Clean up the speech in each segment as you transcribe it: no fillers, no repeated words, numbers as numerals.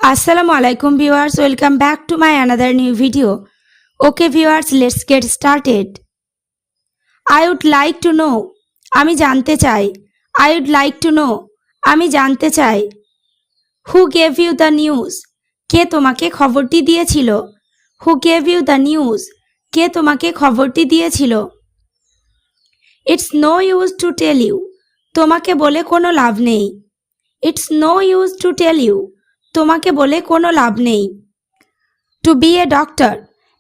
Assalamualaikum viewers, welcome back to my another new video. Okay viewers, let's get started. I would like to know, আমি জানতে চাই। I would like to know, আমি জানতে চাই। Who gave you the news? কে তোমাকে খবরটি দিয়েছিল? Who gave you the news? কে তোমাকে খবরটি দিয়েছিল? It's no use to tell you. তোমাকে বলে কোনো লাভ নেই। It's no use to tell you. তোমাকে বলে কোনো লাভ নেই। টু বি এ ডক্টর,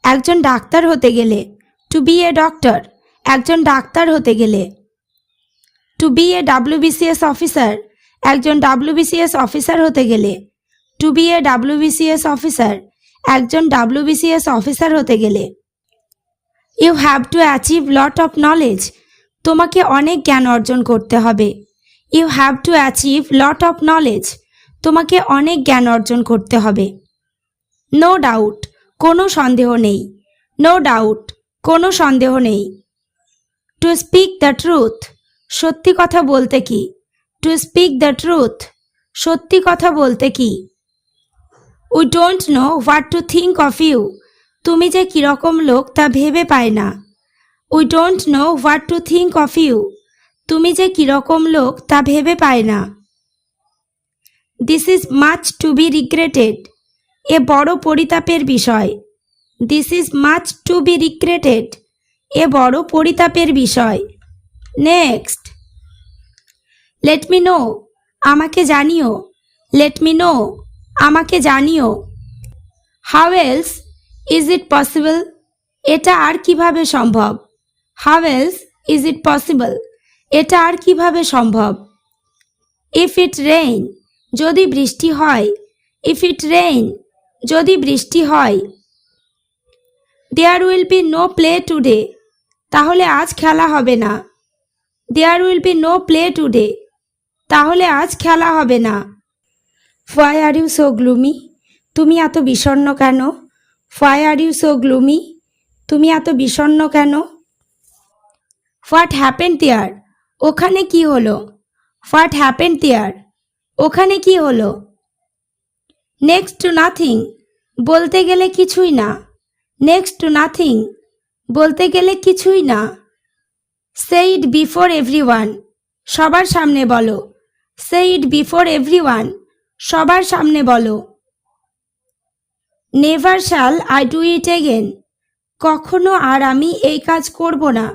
একজন ডাক্তার হতে গেলে। টু বি এ ডক্টর, একজন ডাক্তার হতে গেলে। To be a WBCS officer, একজন WBCS অফিসার হতে গেলে। To be a WBCS officer, একজন WBCS অফিসার হতে গেলে। You have to achieve lot of knowledge, তোমাকে অনেক জ্ঞান অর্জন করতে হবে। You have to achieve lot of knowledge, তোমাকে অনেক জ্ঞান অর্জন করতে হবে। নো ডাউট, কোনো সন্দেহ নেই। নো ডাউট, কোনো সন্দেহ নেই। টু স্পিক দ্য ট্রুথ, সত্যি কথা বলতে কি? টু স্পিক দ্য ট্রুথ, সত্যি কথা বলতে কি? We don't know what to think of you, তুমি যে কীরকম লোক তা ভেবে পায় না। We don't know what to think of you, তুমি যে কীরকম লোক তা ভেবে পায় না। This is much to be regretted, এ বড় পরিতাপের বিষয়। This is much to be regretted, এ বড় পরিতাপের বিষয়। নেক্সট, লেট মি নো, আমাকে জানিও। লেট মি নো, আমাকে জানিও। How else is it possible, এটা আর কিভাবে সম্ভব? How else is it possible, এটা আর কিভাবে সম্ভব? ইফ ইট রেইন, যদি বৃষ্টি হয়। ইফ ইট রেইন, যদি বৃষ্টি হয়। There will be no play today, তাহলে আজ খেলা হবে না। There will be no play today, তাহলে আজ খেলা হবে না। Why are you so gloomy, তুমি এত বিষণ্ণ কেন? Why are you so gloomy, তুমি এত বিষণ্ণ কেন? হোয়াট হ্যাপেন্ড দেয়ার, ওখানে কি হলো? হোয়াট হ্যাপেন্ড দেয়ার, ওখানে কি হলো? নেক্সট টু নাথিং, বলতে গেলে কিছুই না। নেক্সট টু নাথিং, বলতে গেলে কিছুই না। সে ইট বিফোর এভরিওয়ান, সবার সামনে বলো। সে ইট বিফোর এভরিওয়ান, সবার সামনে বলো। Never shall I do it again, কখনো আর আমি এই কাজ করব না।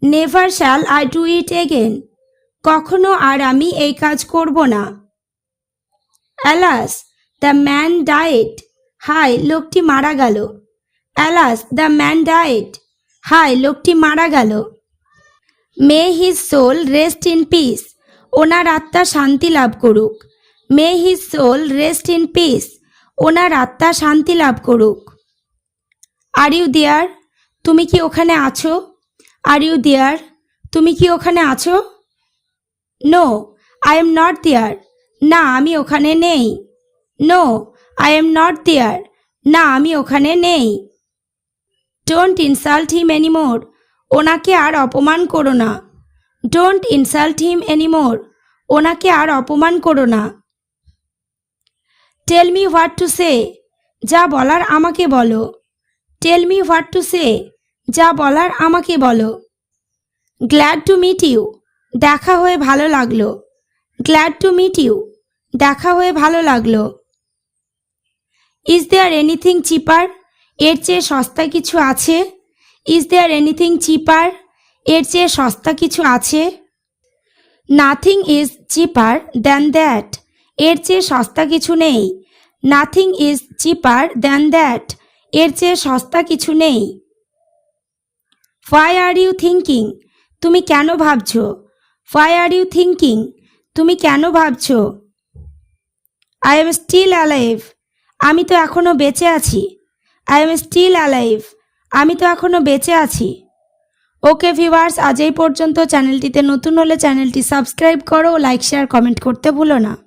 Never shall I do it again, কখনো আর আমি এই কাজ করব না। অ্যালাস দ্য ম্যান ডায়েড, হায় লোকটি মারা গেল। অ্যালাস দ্য ম্যান ডায়েড, হায় লোকটি মারা গেল। May his soul rest in peace, ওনার আত্মা শান্তি লাভ করুক। May his soul rest in peace, ওনার আত্মা শান্তি লাভ করুক। আর ইউ দেয়ার, তুমি কি ওখানে আছো? আর ইউ দেয়ার, তুমি কি ওখানে আছো? No I am not there, না আমি ওখানে নেই। No I am not there, না আমি ওখানে নেই। ডোন্ট ইনসাল্ট হিম এনিমোর, ওনাকে আর অপমান করো না। ডোন্ট ইনসাল্ট হিম এনিমোর, ওনাকে আর অপমান করো না। Tell me what to say, যা বলার আমাকে বলো। Tell me what to say, যা বলার আমাকে বলো। গ্ল্যাড টু মিট ইউ, দেখা হয়ে ভালো লাগলো। গ্ল্যাড টু মিট ইউ, দেখা হয়ে ভালো লাগলো। ইজ দেয়ার এনিথিং চিপার, এর চেয়ে সস্তা কিছু আছে? ইজ দেয়ার এনিথিং চিপার, এর চেয়ে সস্তা কিছু আছে? Nothing is cheaper than that, এর চেয়ে সস্তা কিছু নেই। Nothing is cheaper than that, এর চেয়ে সস্তা কিছু নেই। হোয়াই আর ইউ থিঙ্কিং, তুমি কেন ভাবছো? হোয়াই আর ইউ থিঙ্কিং, তুমি কেন ভাবছো? আই এম স্টিল অ্যালাইভ, আমি তো এখনো বেঁচে আছি। আই এম স্টিল অ্যালাইভ, আমি তো এখনো বেঁচে আছি। ওকে ভিউয়ার্স, আজ এই পর্যন্ত। চ্যানেলটিতে নতুন হলে চ্যানেলটি সাবস্ক্রাইব করো, লাইক শেয়ার কমেন্ট করতে ভুলো না।